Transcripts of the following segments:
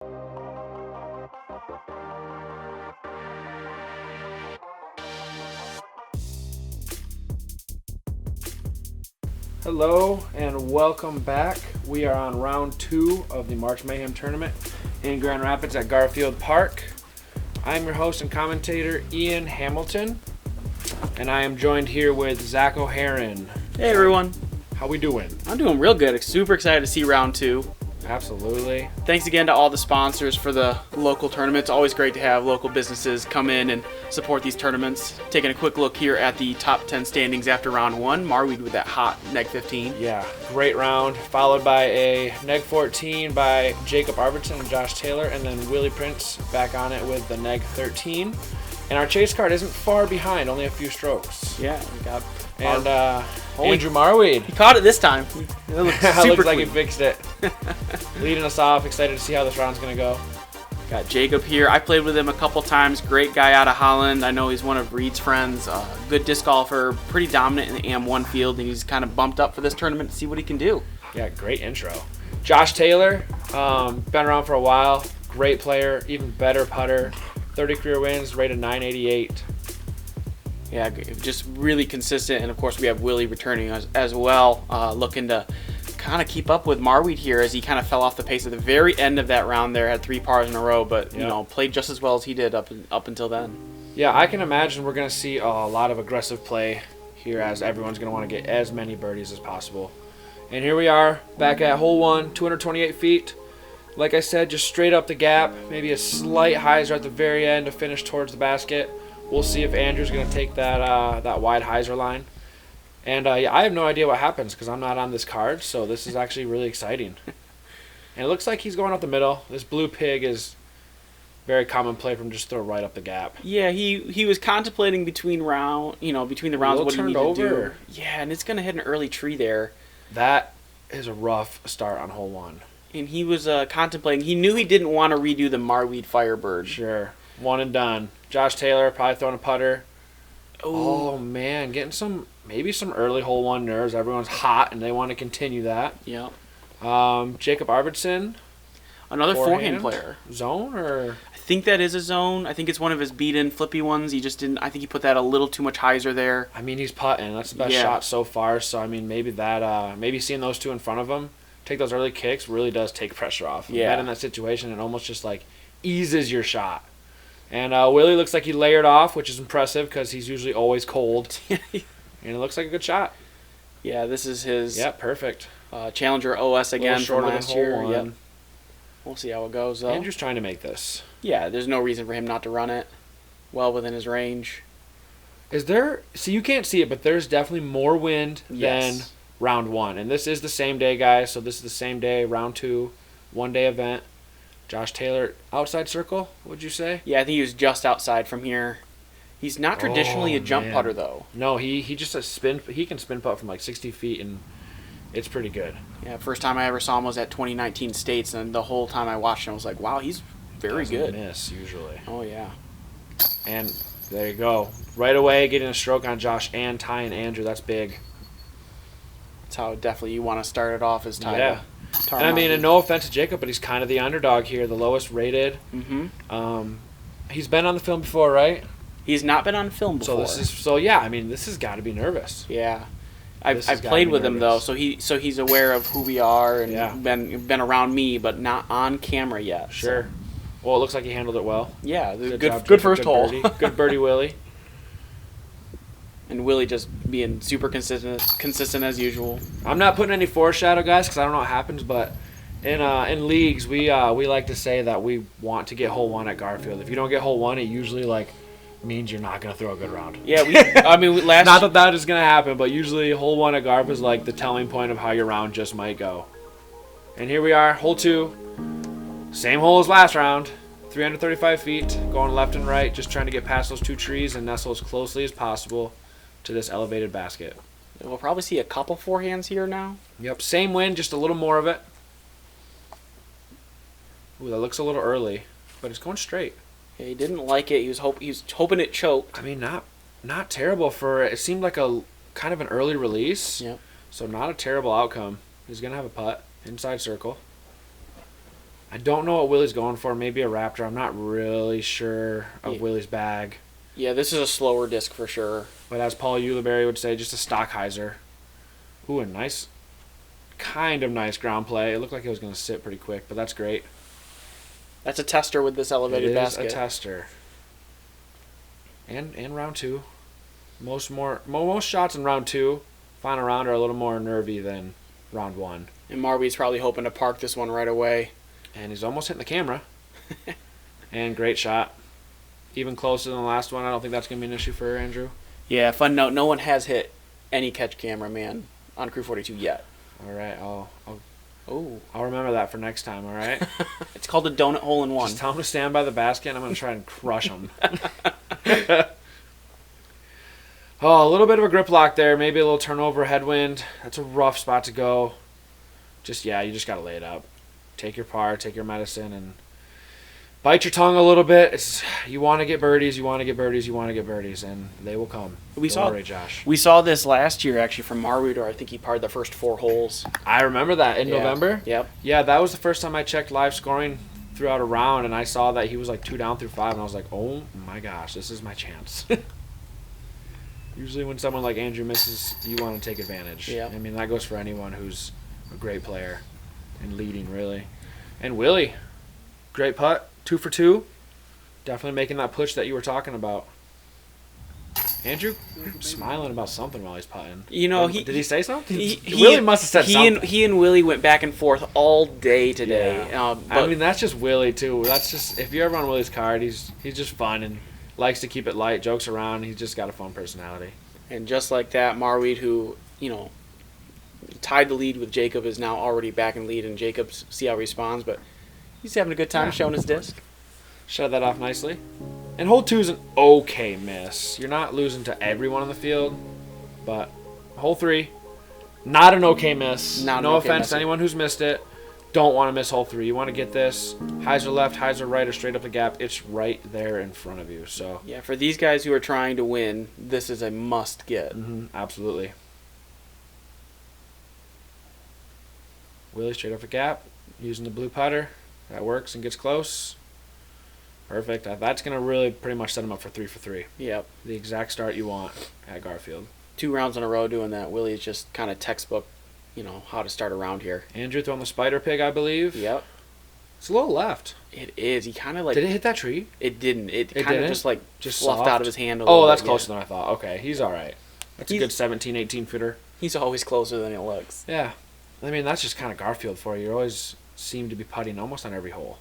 Hello and welcome back. We are on round 2 of the March Mayhem tournament in Grand Rapids at Garfield Park. I'm your host and commentator, Ian Hamilton, and I am joined here with Zach O'Haron. Hey everyone. How we doing? I'm doing real good. Super excited to see round 2. Absolutely. Thanks again to all the sponsors for the local tournament. It's always great to have local businesses come in and support these tournaments. Taking a quick look here at the top 10 standings after round 1. Marwede with that hot neg 15. Yeah, great round, followed by a neg 14 by Jacob Arvidson and Josh Taylor, and then Willie Prince back on it with the neg 13. And our chase card isn't far behind, only a few strokes. Yeah, we got and Andrew Marwede. He caught it this time. It looks super looks like he clean. fixed it. Leading us off, excited to see how this round's going to go. Got Jacob here. I played with him a couple times. Great guy out of Holland. I know he's one of Reed's friends. Good disc golfer. Pretty dominant in the AM1 field. And he's kind of bumped up for this tournament to see what he can do. Yeah, great intro. Josh Taylor, been around for a while. Great player, even better putter. 30 career wins, rated 988. Yeah, just really consistent. And, of course, we have Willie returning as well, looking to kind of keep up with Marwede here as he kind of fell off the pace at the very end of that round there. Had 3 pars in a row, but, you know, played just as well as he did up until then. Yeah, I can imagine we're going to see a lot of aggressive play here as everyone's going to want to get as many birdies as possible. And here we are back at hole 1, 228 feet. Like I said, just straight up the gap, maybe a slight hyzer at the very end to finish towards the basket. We'll see if Andrew's going to take that wide hyzer line. And I have no idea what happens because I'm not on this card, so this is actually really exciting. And it looks like he's going up the middle. This blue pig is very common play from just throw right up the gap. Yeah, he was contemplating between the rounds what he needed to do. Yeah, and it's going to hit an early tree there. That is a rough start on hole 1. And he was contemplating. He knew he didn't want to redo the Marwede Firebird. Sure. One and done. Josh Taylor probably throwing a putter. Ooh. Oh, man. Getting maybe some early hole 1 nerves. Everyone's hot, and they want to continue that. Yeah. Jacob Arvidson. Another forehand player. Zone or? I think that is a zone. I think it's one of his beat-in flippy ones. He just didn't. I think he put that a little too much hyzer there. I mean, he's putting. That's the best shot so far. So, I mean, maybe maybe seeing those two in front of him, take those early kicks really does take pressure off. Yeah. That in that situation, it almost just like eases your shot. And Willie looks like he layered off, which is impressive because he's usually always cold. And it looks like a good shot. Yeah, this is his. Yeah, perfect. Challenger OS again from last year. Yep. We'll see how it goes though. Andrew's trying to make this. Yeah, there's no reason for him not to run it. Well within his range. Is there? See, you can't see it, but there's definitely more wind than round 1. And this is the same day, guys. So this is the same day, round 2, 1-day event. Josh Taylor, outside circle, would you say? Yeah, I think he was just outside from here. He's not traditionally a jump putter, though. No, he just a spin. He can spin putt from like 60 feet, and it's pretty good. Yeah, first time I ever saw him was at 2019 States, and the whole time I watched him, I was like, wow, he's very good. Miss usually. Oh yeah. And there you go. Right away, getting a stroke on Josh and tying Andrew. That's big. That's how definitely you want to start it off as tie. Yeah. And I mean, and no offense to Jacob, but he's kind of the underdog here, the lowest rated. Mm-hmm. He's been on the film before, right? He's not been on film before. I mean, this has got to be nervous. Yeah. I've played with him though, so he's aware of who we are and been around me, but not on camera yet. Sure. So. Well, it looks like he handled it well. Yeah, good first hole. Good birdie, Willie. And Willie just being super consistent as usual. I'm not putting any foreshadow, guys, because I don't know what happens, but in leagues we like to say that we want to get hole 1 at Garfield. If you don't get hole 1, it usually means you're not going to throw a good round. Yeah, not that is going to happen, but usually hole 1 at Garf is like the telling point of how your round just might go. And here we are, hole 2, same hole as last round, 335 feet, going left and right, just trying to get past those 2 trees and nestle as closely as possible to this elevated basket. We'll probably see a couple forehands here now. Yep, same wind, just a little more of it. Ooh, that looks a little early, but it's going straight. Yeah, he didn't like it. He was hoping it choked. I mean, not terrible for it. Seemed like a kind of an early release. Yep. So not a terrible outcome. He's gonna have a putt inside circle. I don't know what Willie's going for. Maybe a Raptor. I'm not really sure of Willie's bag. Yeah, this is a slower disc for sure. But as Paul Ulibarri would say, just a stock hyzer. Ooh, a nice, kind of nice ground play. It looked like it was going to sit pretty quick, but that's great. That's a tester with this elevated basket. It is a tester. And round 2. Most shots in round 2, final round, are a little more nervy than round 1. And Marwede's probably hoping to park this one right away. And he's almost hitting the camera. And great shot. Even closer than the last one. I don't think that's going to be an issue for Andrew. Yeah, fun note. No one has hit any catch camera, man, on Crew 42 yet. All right. I'll remember that for next time, all right? It's called a donut hole in one. Just tell him to stand by the basket, and I'm going to try and crush him. Oh, a little bit of a grip lock there. Maybe a little turnover headwind. That's a rough spot to go. You just got to lay it up. Take your par, take your medicine, and bite your tongue a little bit. You want to get birdies, and they will come. We saw this last year, actually, from Marwede. I think he parred the first 4 holes. I remember that in November. Yep. Yeah, that was the first time I checked live scoring throughout a round, and I saw that he was like 2 down through 5, and I was like, oh my gosh, this is my chance. Usually when someone like Andrew misses, you want to take advantage. Yeah. I mean, that goes for anyone who's a great player and leading, really. And Willie, great putt, 2 for 2. Definitely making that push that you were talking about. Andrew smiling about something while he's putting. Did he say something? Willie must have said something. He and Willie went back and forth all day today. Yeah. I mean, that's just Willie too. That's just, if you're ever on Willie's card, he's just fun and likes to keep it light, jokes around. He's just got a fun personality. And just like that, Marwede, who tied the lead with Jacob, is now already back in lead, and Jacob's see how he responds, but he's having a good time showing his disc. Shut that off nicely. And hole 2 is an okay miss. You're not losing to everyone on the field, but hole 3, not an okay miss. No offense to anyone who's missed it. Don't want to miss hole 3. You want to get this. Hyzer left, hyzer right, or straight up the gap. It's right there in front of you. So yeah, for these guys who are trying to win, this is a must get. Absolutely. Willie straight up the gap, using the blue putter. That works and gets close. Perfect. That's going to really pretty much set him up for 3 for 3. Yep. The exact start you want at Garfield. 2 rounds in a row doing that. Willie is just kind of textbook, how to start around here. Andrew throwing the spider pig, I believe. Yep. It's a little left. It is. He kind of Did it hit that tree? It didn't. It kind of just fluffed out of his hand a little bit. That's closer than I thought. Okay, he's all right. That's a good 17, 18 footer. He's always closer than it looks. Yeah. I mean, that's just kind of Garfield for you. You always seem to be putting almost on every hole.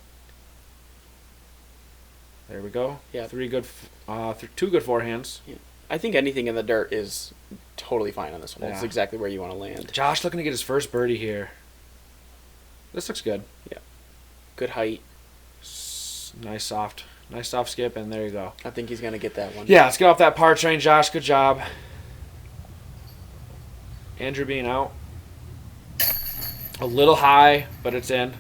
There we go. Yeah. 2 good forehands. Yeah. I think anything in the dirt is totally fine on this hole. Yeah. It's exactly where you want to land. Josh looking to get his first birdie here. This looks good. Yeah. Good height. Nice soft skip, and there you go. I think he's going to get that one. Yeah, let's get off that par train, Josh. Good job. Andrew being out. A little high, but it's in.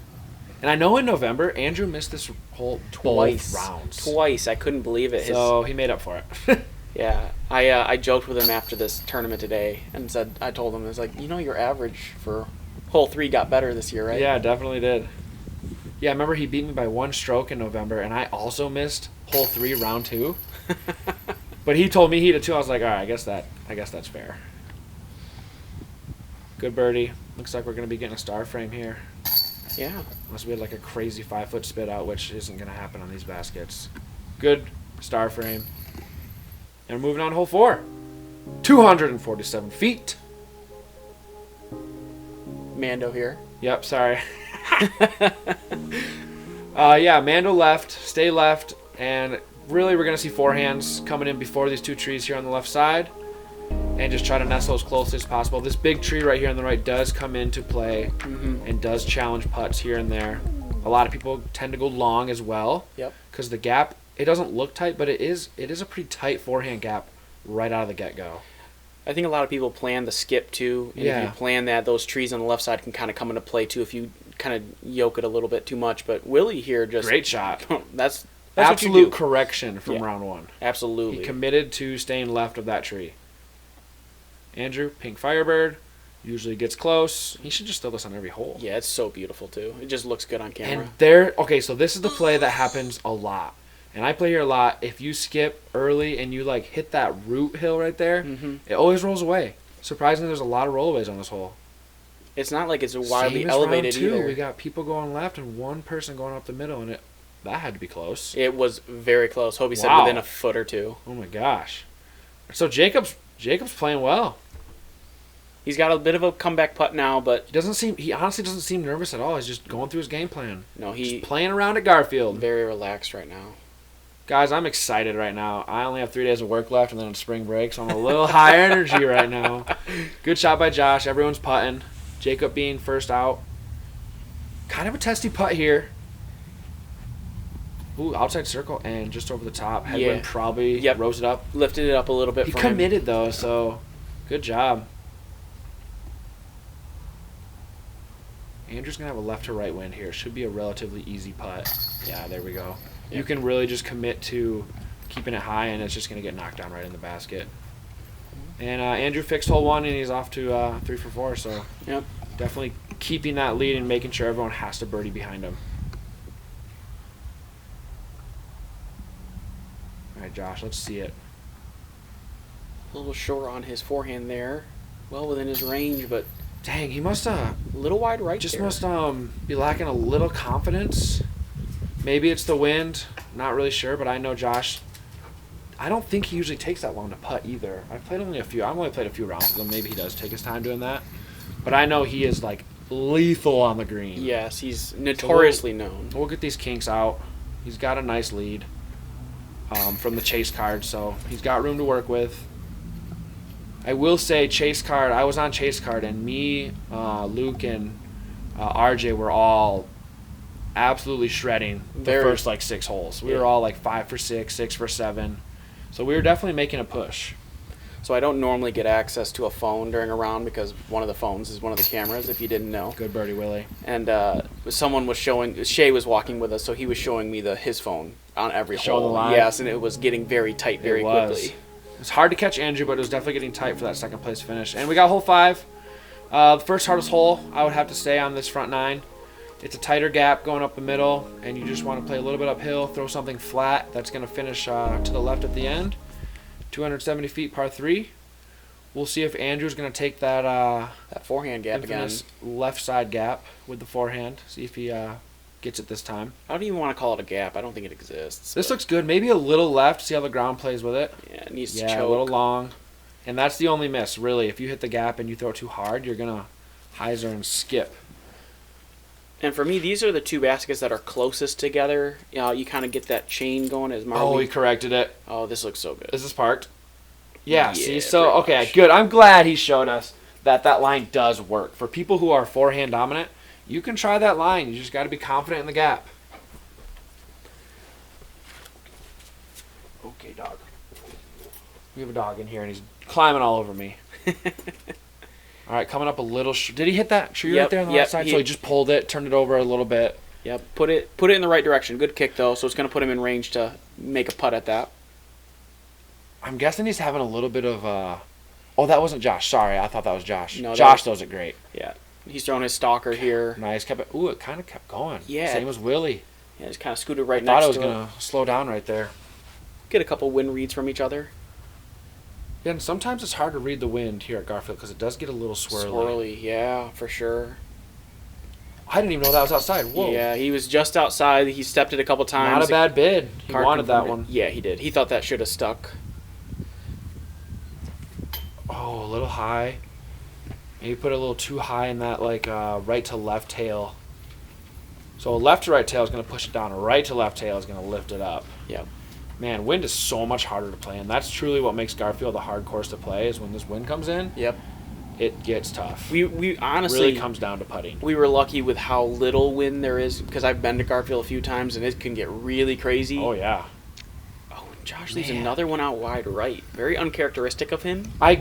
And I know in November, Andrew missed this hole twice. Twice. I couldn't believe it. So he made up for it. Yeah. I joked with him after this tournament today and I told him, I was like, your average for hole 3 got better this year, right? Yeah, it definitely did. Yeah, I remember he beat me by 1 stroke in November, and I also missed hole 3, round 2. But he told me he did too. I was like, all right, I guess that's fair. Good birdie. Looks like we're going to be getting a star frame here. Yeah. Unless we had like a crazy 5-foot spit out, which isn't going to happen on these baskets. Good star frame. And we're moving on to hole 4. 247 feet. Mando here. Yep, sorry. Yeah, Mando left, stay left, and really we're going to see forehands coming in before these 2 trees here on the left side, and just try to nestle as close as possible. This big tree right here on the right does come into play and does challenge putts here and there. A lot of people tend to go long as well. Yep. Because the gap, it doesn't look tight, but it is a pretty tight forehand gap right out of the get-go. I think a lot of people plan the skip too. And if you plan that, those trees on the left side can kind of come into play too if you kind of yoke it a little bit too much. But Willie here just... Great shot. That's absolute correction from round 1. Absolutely. He committed to staying left of that tree. Andrew, pink Firebird, Usually gets close. He should just throw this on every hole. Yeah, it's so beautiful too. It just looks good on camera. And okay, so this is the play that happens a lot. And I play here a lot. If you skip early and you like hit that root hill right there, it always rolls away. Surprisingly, there's a lot of rollaways on this hole. It's not like it's wildly Same as elevated round two. either. We got people going left and one person going up the middle, and that had to be close. It was very close. Hobie said Wow. within a foot or two. Oh my gosh. So Jacob's playing well. He's got a bit of a comeback putt now, but He honestly doesn't seem nervous at all. He's just going through his game plan. no, he's Just playing around at Garfield. very relaxed right now. Guys, I'm excited right now. I only have 3 days of work left and then it's spring break, so I'm a little higher energy right now. Good shot by Josh. Everyone's putting. Jacob being first out. Kind of a testy putt here. Ooh, outside circle and just over the top. Headwind probably rose it up. Lifted it up a little bit He for him. committed though, so good job. Andrew's going to have a left to right wind here. Should be a relatively easy putt. Yeah, there we go. Yep. You can really just commit to keeping it high, and it's just going to get knocked down right in the basket. And Andrew fixed hole 1, and he's off to 3 for 4. So Yep. definitely keeping that lead and making sure everyone has to birdie behind him. All right, Josh, let's see it. A little short on his forehand there. Well within his range, but Dang, he must a little wide right just there. must be lacking a little confidence. Maybe it's the wind. Not really sure, but I know Josh. I don't think he usually takes that long to putt either. I've only played a few rounds with him. Maybe he does take his time doing that. But I know he is like lethal on the green. Yes, he's notoriously known. We'll get these kinks out. He's got a nice lead from the chase card, so he's got room to work with. I will say chase card, I was on chase card, and me, Luke, and RJ were all absolutely shredding the first like 6 holes. We were all like 5 for 6, 6 for 7. So we were definitely making a push. So I don't normally get access to a phone during a round because one of the phones is one of the cameras, if you didn't know. Good birdie, Willie. And someone was showing, Shay was walking with us, so he was showing me his phone on every Show hole. the line. Yes, and it was getting very tight very quickly. It's hard to catch Andrew, but it was definitely getting tight for that second place finish. And we got hole 5. The first hardest hole, I would have to say, on this front 9. It's a tighter gap going up the middle, and you just want to play a little bit uphill, throw something flat that's going to finish to the left at the end. 270 feet, par 3. We'll see if Andrew's going to take that Forehand gap again. infamous left side gap with the forehand. See if he gets it this time. I don't even want to call it a gap. I don't think it exists. This looks good. Maybe a little left. See how the ground plays with it. Yeah, it needs to Yeah, choke. a little long. And that's the only miss, really. If you hit the gap and you throw it too hard, you're going to hyzer and skip. And for me, these are the 2 baskets that are closest together. You kind of get that chain going as Marwede. Oh, he corrected it. Oh, this looks so good. Is this parked? Yeah, Yeah, see? So, pretty okay, much. good. I'm glad he showed us that line does work. For people who are forehand dominant, you can try that line. You just got to be confident in the gap. Okay, dog. We have a dog in here, and he's climbing all over me. All right, coming up a little. Did he hit that tree right there on the left side? So he just pulled it, turned it over a little bit. Yep, put it in the right direction. Good kick, though, so it's going to put him in range to make a putt at that. I'm guessing he's having a little bit of Oh, that wasn't Josh. Sorry, I thought that was Josh. No, Josh throws it great. Yeah, he's throwing his stalker here. Nice. Ooh, it kind of kept going. Yeah. Same as Willie. Yeah, just kind of scooted right Thought next it was to going to slow down right there. Get a couple wind reads from each other. Yeah, and sometimes it's hard to read the wind here at Garfield because it does get a little swirly. Yeah, for sure. I didn't even know that was outside. Whoa. Yeah, he was just outside. He stepped it a couple times. Not a bad bid. He Card wanted that confirmed one. it. Yeah, he did. He thought that should have stuck. Oh, a little high. Maybe put a little too high in that right to left tail. So a left to right tail is going to push it down. A right to left tail is going to lift it up. Yep. Man, wind is so much harder to play, and that's truly what makes Garfield a hard course to play. Is when this wind comes in, Yep. it gets tough. We honestly really comes down to putting. We were lucky with how little wind there is because I've been to Garfield a few times and it can get really crazy. Oh yeah. Oh, and Josh leaves Man. another one out wide right. Very uncharacteristic of him. I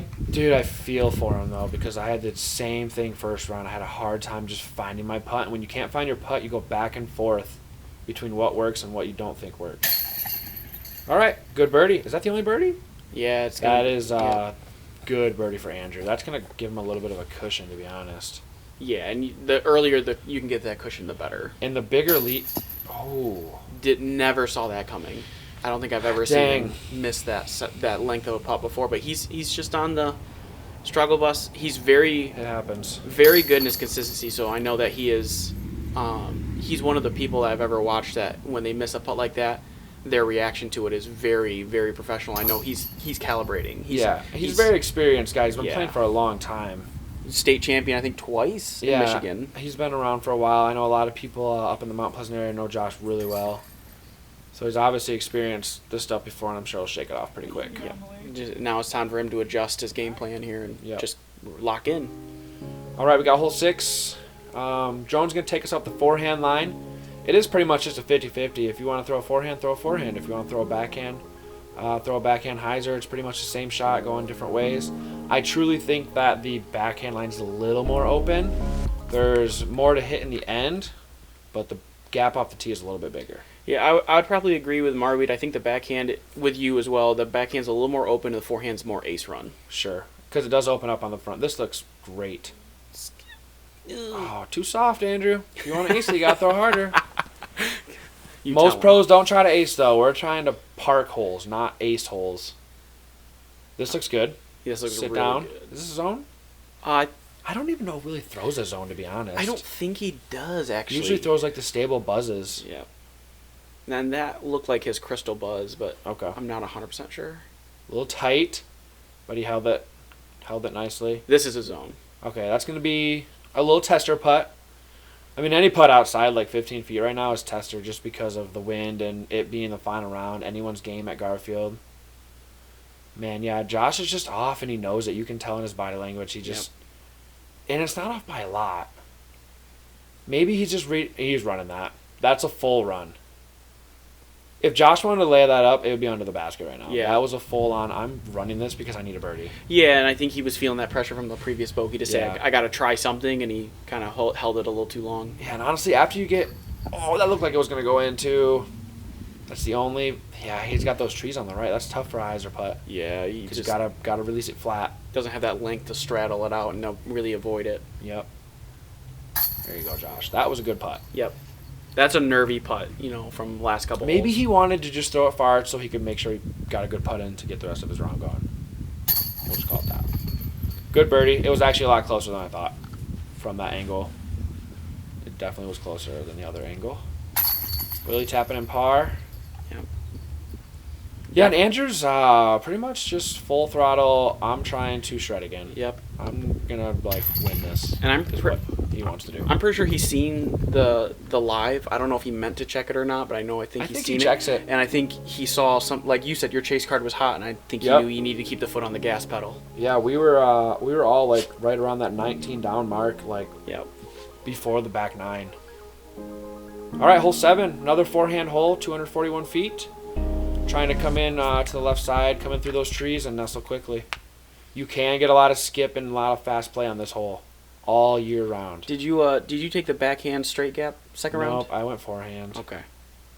feel for him though because I had the same thing first round. I had a hard time just finding my putt, and when you can't find your putt, you go back and forth between what works and what you don't think works. All right, good birdie. Is that the only birdie? Yeah, it's That is good birdie for Andrew. That's going to give him a little bit of a cushion, to be honest. Yeah, and the earlier you can get that cushion, the better. And the bigger lead... Oh. Never saw that coming. I don't think I've ever seen him miss that length of a putt before. But he's just on the struggle bus. He's It happens. very good in his consistency. So I know that he is. He's one of the people that I've ever watched that when they miss a putt like that, their reaction to it is very, very professional. I know he's calibrating. He's very experienced, guy. He's been playing for a long time. State champion, I think, twice in Michigan. He's been around for a while. I know a lot of people up in the Mount Pleasant area know Josh really well. So he's obviously experienced this stuff before, and I'm sure he'll shake it off pretty quick. Now it's time for him to adjust his game plan here and just lock in. All right, we got hole 6. Jones going to take us up the forehand line. It is pretty much just a 50-50. If you want to throw a forehand, throw a forehand. If you want to throw a backhand hyzer. It's pretty much the same shot going different ways. I truly think that the backhand line is a little more open. There's more to hit in the end, but the gap off the tee is a little bit bigger. Yeah, I would probably agree with Marwede. I think the backhand, with you as well, the backhand's a little more open and the forehand's more ace run. Sure, because it does open up on the front. This looks great. Oh, too soft, Andrew. If you want to ace it, you got to throw harder. Most pros don't try to ace, though. We're trying to park holes, not ace holes. This looks good. This looks Sit really down. good. Is this a zone? I don't even know if Willie throws a zone, to be honest. I don't think he does, actually. Usually throws like the stable buzzes. Yeah. And that looked like his crystal buzz, but Okay. I'm not 100% sure. A little tight, but he held it nicely. This is a zone. Okay, that's going to be a little tester putt. I mean, any putt outside like 15 feet right now is tester just because of the wind and it being the final round. Anyone's game at Garfield. Man, yeah, Josh is just off and he knows it. You can tell in his body language. He just... And it's not off by a lot. Maybe he's just... he's running that. That's a full run. If Josh wanted to lay that up, it would be under the basket right now. Yeah. That was a full-on, I'm running this because I need a birdie. Yeah, and I think he was feeling that pressure from the previous bogey to say, Yeah. I got to try something, and he kind of held it a little too long. Yeah, and honestly, after you get... Oh, that looked like it was going to go in, too. That's the only... Yeah, he's got those trees on the right. That's tough for a hyzer putt. Yeah, he Because just you gotta release it flat. doesn't have that length to straddle it out and really avoid it. Yep. There you go, Josh. That was a good putt. Yep. That's a nervy putt, from last couple Maybe holes. he wanted to just throw it far so he could make sure he got a good putt in to get the rest of his round going. We'll just call it that. Good birdie. It was actually a lot closer than I thought from that angle. It definitely was closer than the other angle. Willie tapping in par. Yep. Yeah, and Andrew's pretty much just full throttle. I'm trying to shred again. Yep. I'm gonna win this. And is what he wants to do. I'm pretty sure he's seen the live. I don't know if he meant to check it or not, but I think he's seen he checks it. And I think he saw some, like you said, your chase card was hot, and I think he knew you needed to keep the foot on the gas pedal. Yeah, we were all like right around that 19 down mark, like before the back 9. All right, hole 7, another forehand hole, 241 feet. Trying to come in to the left side, come in through those trees and nestle quickly. You can get a lot of skip and a lot of fast play on this hole all year round. Did you take the backhand straight gap second round? Nope, I went forehand. Okay.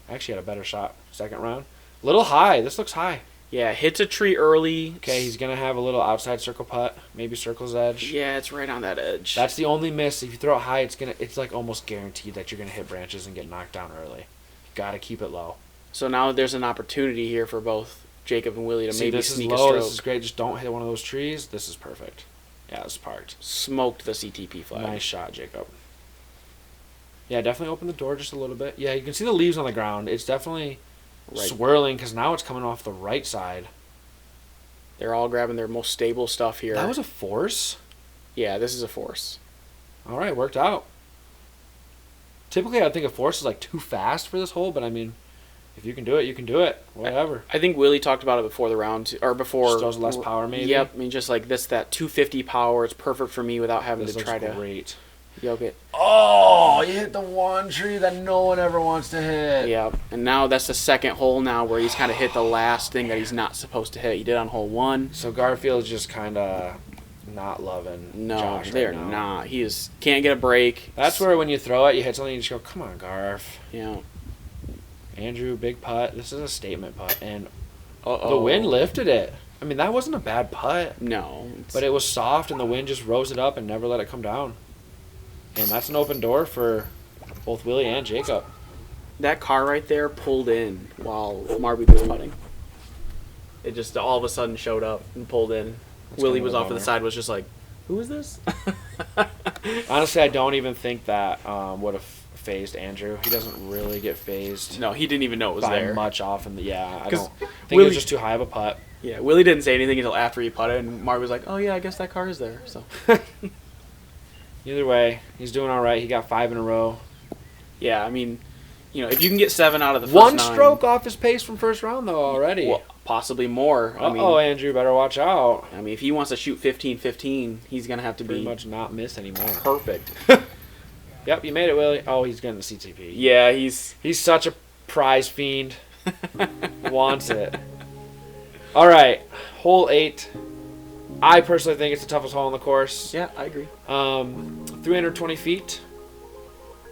I actually had a better shot second round. Little high. This looks high. Yeah, hits a tree early. Okay, he's going to have a little outside circle putt, maybe circle's edge. Yeah, it's right on that edge. That's the only miss. If you throw it high, it's like almost guaranteed that you're going to hit branches and get knocked down early. Got to keep it low. So now there's an opportunity here for both Jacob and Willie to maybe this sneak is low, a stroke. This is great. Just don't hit one of those trees. This is perfect. Yeah, this is parked. Smoked the CTP flag. Nice shot, Jacob. Yeah, definitely open the door just a little bit. Yeah, you can see the leaves on the ground. It's definitely swirling because now it's coming off the right side. They're all grabbing their most stable stuff here. That was a force? Yeah, this is a force. All right, worked out. Typically, I'd think a force is like too fast for this hole, but I mean, if you can do it, you can do it. Whatever. I think Willie talked about it before the round, or before. Just throws less power, maybe. Yep. I mean, just like that 250 power. It's perfect for me without having this to try to great. yoke it. Oh, you hit the one tree that no one ever wants to hit. Yep. And now that's the second hole now where he's kind of hit the last thing that he's not supposed to hit. He did on hole 1. So Garfield's just kind of not loving Josh they're right now. not. He can't get a break. That's where when you throw it, you hit something, you just go, come on, Garf. Yeah. Andrew, big putt. This is a statement putt. And the wind lifted it. I mean, that wasn't a bad putt. No. But it was soft, and the wind just rose it up and never let it come down. And that's an open door for both Willie and Jacob. That car right there pulled in while Marwede was putting. It just all of a sudden showed up and pulled in. That's Willie kind of was a off to the bummer. side, was just like, who is this? Honestly, I don't even think that would have phased Andrew. He doesn't really get phased No, he didn't even know it was by there. much off in the I 'Cause don't think it Willie- was just too high of a putt. Yeah, Willie didn't say anything until after he putted, and Marwede was like, oh yeah, I guess that car is there. So Either way, he's doing all right. He got 5 in a row. yeah, I mean, you know, if you can get 7 out of the first One 9, stroke off his pace from first round though already. well, possibly more. I mean, Andrew, better watch out. if he wants to shoot 15-15, he's gonna have to Pretty be much not miss anymore. perfect. Yep, you made it, Willie. Oh, he's getting the CTP. Yeah, he's He's such a prize fiend. Wants it. All right, hole 8. I personally think it's the toughest hole on the course. yeah, I agree. 320 feet.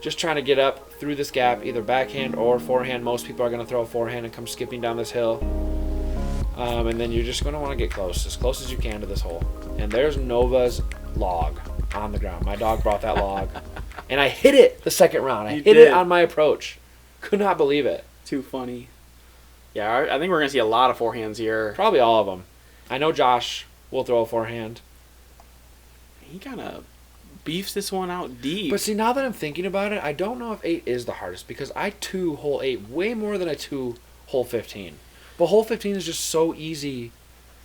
Just trying to get up through this gap, either backhand or forehand. Most people are going to throw a forehand and come skipping down this hill. And then you're just going to want to get close as you can to this hole. And there's Nova's log on the ground. My dog brought that log. And I hit it the second round. I You hit did. it on my approach. Could not believe it. Too funny. Yeah, I think we're gonna see a lot of forehands here. Probably all of them. I know Josh will throw a forehand. He kind of beefs this one out deep. But see, now that I'm thinking about it, I don't know if 8 is the hardest because I 2 hole 8 way more than I 2 hole 15. But hole 15 is just so easy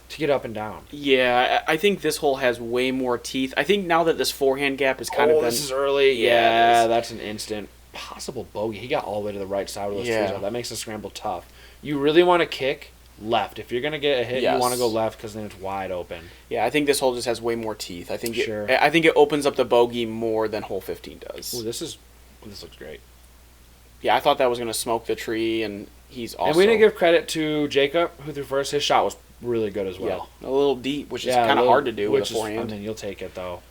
to get up and down. Yeah, I think this hole has way more teeth. I think now that this forehand gap is kind of been... This is early. Yeah, Yeah, it is. that's an instant possible bogey. He got all the way to the right side with those Yeah. trees up. That makes the scramble tough. You really want to kick left. If you're going to get a hit, Yes. you want to go left because then it's wide open. Yeah, I think this hole just has way more teeth. I think Sure. I think it opens up the bogey more than hole 15 does. Ooh, this looks great. Yeah, I thought that was going to smoke the tree, and he's also... And we didn't give credit to Jacob, who threw first. His shot was really good as well. a little deep, which is Yeah, kind of little- hard to do with a which is- forehand. I mean, you'll take it, though.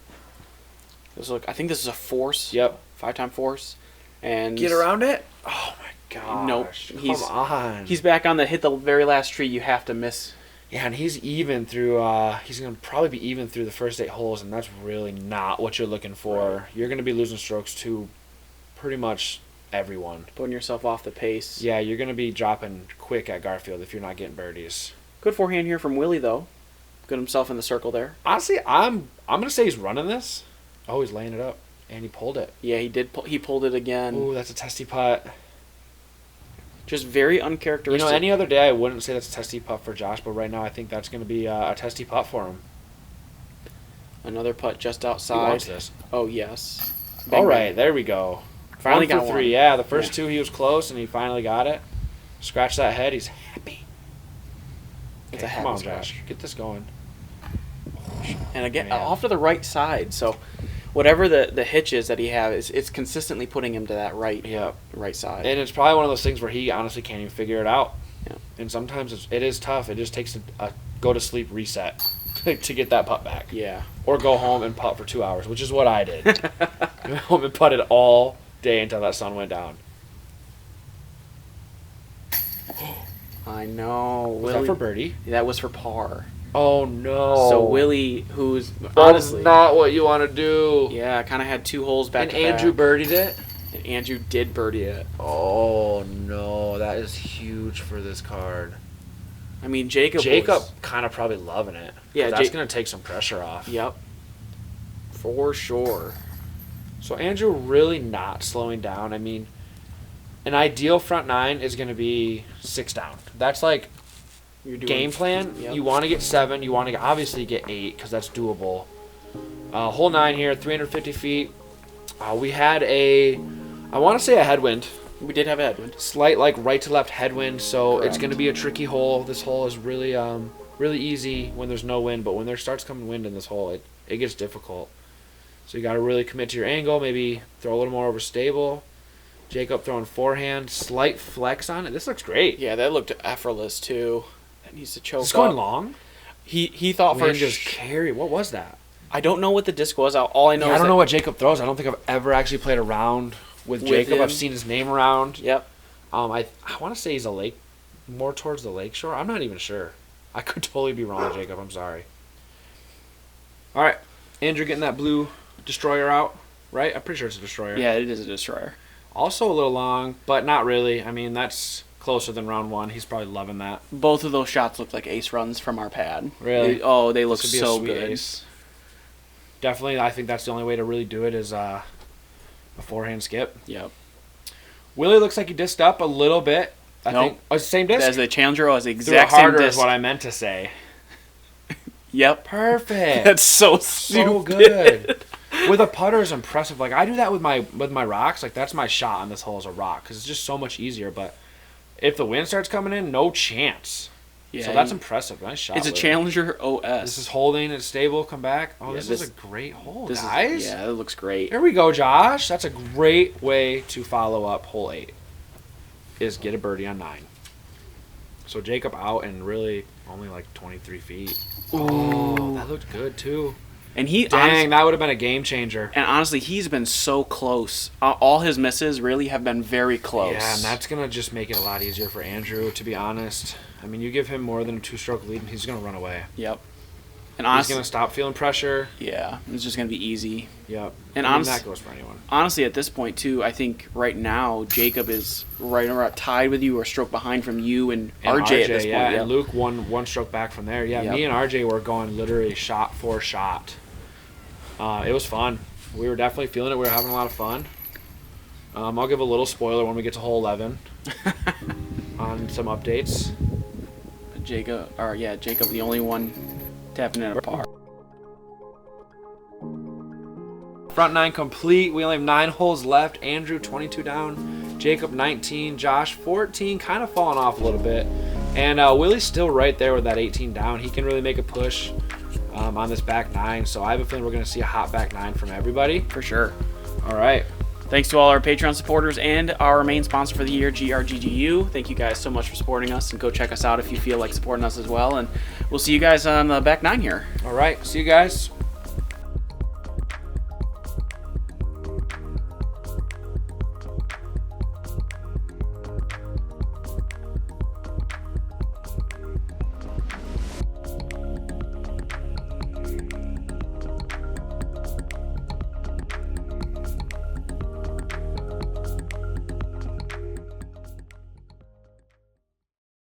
I think this is a force. Yep. 5-time force. And Get around it? Oh, my gosh. Nope. Come on. He's back on the hit the very last tree you have to miss. Yeah, and he's even through, he's going to probably be even through the first 8 holes, and that's really not what you're looking for. Right. You're going to be losing strokes to pretty much everyone. Putting yourself off the pace. Yeah, you're going to be dropping quick at Garfield if you're not getting birdies. Good forehand here from Willie, though. Got himself in the circle there. Honestly, I'm going to say he's running this. Oh, he's laying it up, and he pulled it. Yeah, he did. He pulled it again. Ooh, that's a testy putt. Just very You uncharacteristic. know, any other day I wouldn't say that's a testy putt for Josh, but right now I think that's going to be a testy putt for him. Another putt just He outside. wants this. Oh yes. All right, there we go. Finally One got for 3. one. Yeah, the first Yeah. 2 he was close, and he finally got it. Scratch that head. He's happy. It's a Come on, happy scratch. Josh. Get this going. And again, Man. off to the right side. So, whatever the hitch is that he has, it's consistently putting him to that right side. And it's probably one of those things where he honestly can't even figure it out. Yeah. And sometimes it is tough. It just takes a go-to-sleep reset to get that putt back. Yeah. Or go home and putt for 2 hours, which is what I did. I went home and putted all day until that sun went down. I know. Was that for birdie? That was for par. Oh, no. So Willie, who's That's honestly, not what you want to do. yeah, kind of had 2 holes back And to Andrew back. birdied it? And Andrew did birdie it. Oh, no. That is huge for this card. I mean, Jacob kind of probably loving it. Yeah, That's Ja- going to take some pressure off. Yep. For sure. So Andrew really not slowing down. I mean, an ideal front 9 is going to be 6 down. That's like You're doing game plan. Yep. You want to get 7. You want to obviously get 8 because that's doable. Hole 9 here, 350 feet. We had I want to say a headwind. We did have a headwind. Slight like right to left headwind, so it's Correct. going to be a tricky hole. This hole is really really easy when there's no wind, but when there starts coming wind in this hole, it gets difficult. So you got to really commit to your angle, maybe throw a little more overstable. Jacob throwing forehand, slight flex on it. This looks great. Yeah, that looked effortless too. That needs to choke. It's going up. long. He thought Wind first. just carry. What was that? I don't know what the disc was. All I know Yeah, is I don't that- know what Jacob throws. I don't think I've ever actually played around with With Jacob. him? I've seen his name around. Yep. I want to say he's more towards the lake shore. I'm not even sure. I could totally be wrong, Jacob. I'm sorry. All right. Andrew getting that blue destroyer out, right? I'm pretty sure it's a destroyer. Yeah, it is a destroyer. Also a little long, but not really. I mean, that's closer than round 1. He's probably loving that. Both of those shots look like ace runs from our pad. Really? They look This would be a so sweet good. ace. Definitely, I think that's the only way to really do it is a forehand skip. Yep. Willie looks like he dissed up a little bit. I think. Oh, it's the same disc? As the challenger, was the Threw it exact same harder disc. is what I meant to say. Yep. Perfect. That's so so good. With a putter is impressive. Like I do that with my rocks. Like that's my shot on this hole as a rock because it's just so much easier. But if the wind starts coming in, no chance. Yeah, so that's impressive. Nice shot. It's a Willie. Challenger OS. This is holding. It's stable. Come back. Oh, Yeah, this is a great hole, this guys. Yeah, it looks great. Here we go, Josh. That's a great way to follow up hole 8. Is get a birdie on 9. So Jacob out and really only like 23 feet. Oh, that looked good too. And he that would have been a game changer. And honestly, he's been so close. All his misses really have been very close. Yeah, and that's gonna just make it a lot easier for Andrew. To be honest, I mean, you give him more than a 2-stroke lead, and he's gonna run away. Yep. And he's honestly, gonna stop feeling pressure. Yeah, it's just gonna be easy. Yep. And I mean, that goes for anyone. Honestly, at this point too, I think right now Jacob is right around tied with you or a stroke behind from you and RJ at this point. Yeah, Yep. and Luke one stroke back from there. Yeah, Yep. me and RJ were going literally shot for shot. It was fun. We were definitely feeling it. We were having a lot of fun. I'll give a little spoiler when we get to hole 11 on some updates. Jacob, the only one tapping in a par. Front 9 complete. We only have 9 holes left. Andrew 22 down. Jacob 19. Josh 14. Kind of falling off a little bit. And Willie's still right there with that 18 down. He can really make a push on this back 9. So I have a feeling we're going to see a hot back 9 from everybody. For sure. All right. Thanks to all our Patreon supporters and our main sponsor for the year, GRGGU. Thank you guys so much for supporting us, and go check us out if you feel like supporting us as well. And we'll see you guys on the back 9 here. All right. See you guys.